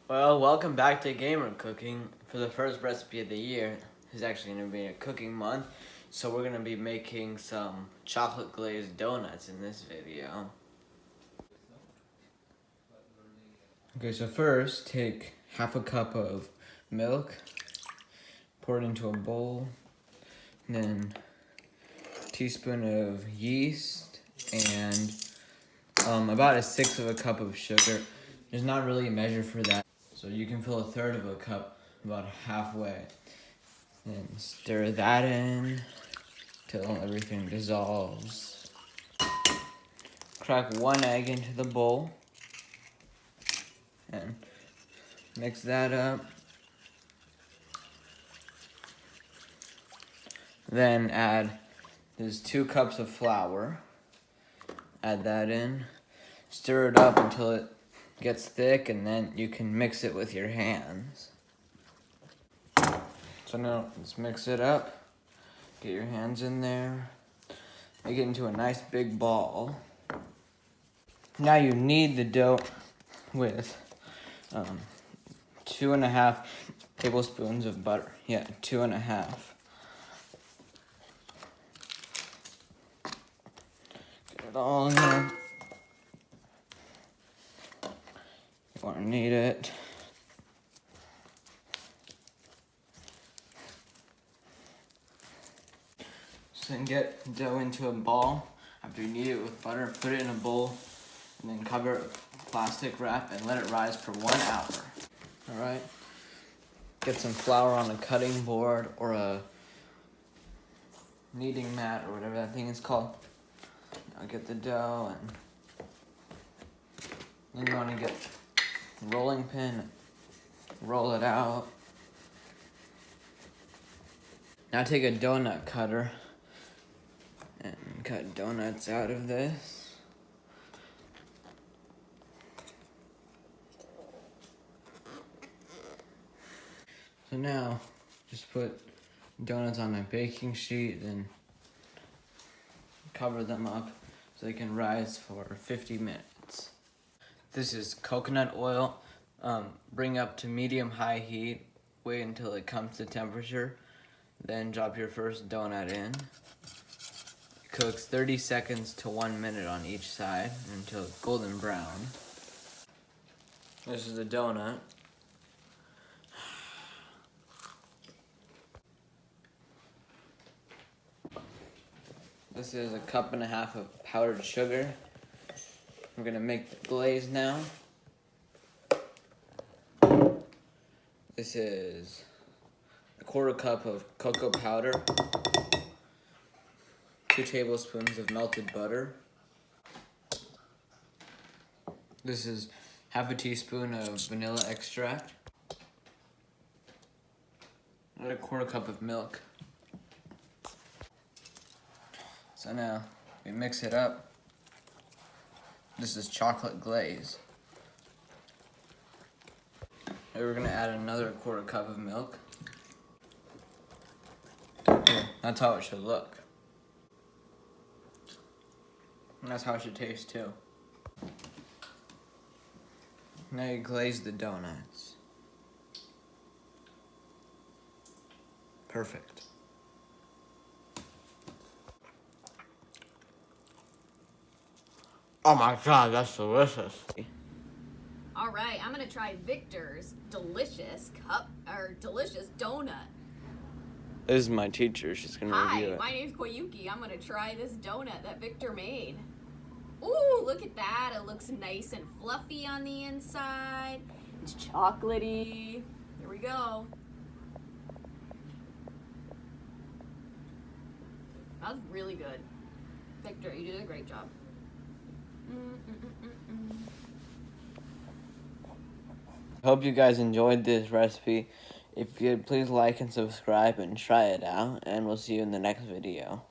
Well, welcome back to Gamer Cooking. For the first recipe of the year, it's actually going to be a cooking month, so we're going to be making some chocolate glazed donuts in this video. Okay, so first take half a cup of milk, pour it into a bowl, then a teaspoon of yeast, and about a sixth of a cup of sugar. There's not really a measure for that, so you can fill a third of a cup about halfway. Then stir that in till everything dissolves. Crack one egg into the bowl and mix that up. Then add 2 cups of flour. Add that in. Stir it up until it gets thick, and then you can mix it with your hands. So now let's mix it up. Get your hands in there. Make it into a nice big ball. Now you knead the dough with 2.5 tablespoons of butter. Yeah, 2.5. Get it all in there. You want to knead it. So then get the dough into a ball. After you knead it with butter, put it in a bowl, and then cover it with plastic wrap and let it rise for 1 hour. All right. Get some flour on a cutting board or a kneading mat or whatever that thing is called. Now get the dough, and then you want to get a rolling pin, roll it out. Now take a donut cutter and cut donuts out of this. So now, just put donuts on a baking sheet, then cover them up so they can rise for 50 minutes. This is coconut oil. Bring up to medium-high heat. Wait until it comes to temperature. Then drop your first donut in. It cooks 30 seconds to 1 minute on each side until it's golden brown. This is the donut. This is 1.5 cups of powdered sugar. We're gonna make the glaze now. This is 1/4 cup of cocoa powder, 2 tablespoons of melted butter. This is 1/2 teaspoon of vanilla extract, and 1/4 cup of milk. So now we mix it up. This is chocolate glaze. And we're gonna add another 1/4 cup of milk. Yeah, that's how it should look. And that's how it should taste too. Now you glaze the donuts. Perfect. Oh my god, that's delicious. All right, I'm gonna try Victor's delicious donut. This is my teacher, she's gonna review Hi, it. my name's Koyuki. I'm gonna try this donut that Victor made. Ooh, look at that. It looks nice and fluffy on the inside. It's chocolatey. Here we go. That was really good. Victor, you did a great job. Hope you guys enjoyed this recipe. If you could, please like and subscribe and try it out, and we'll see you in the next video.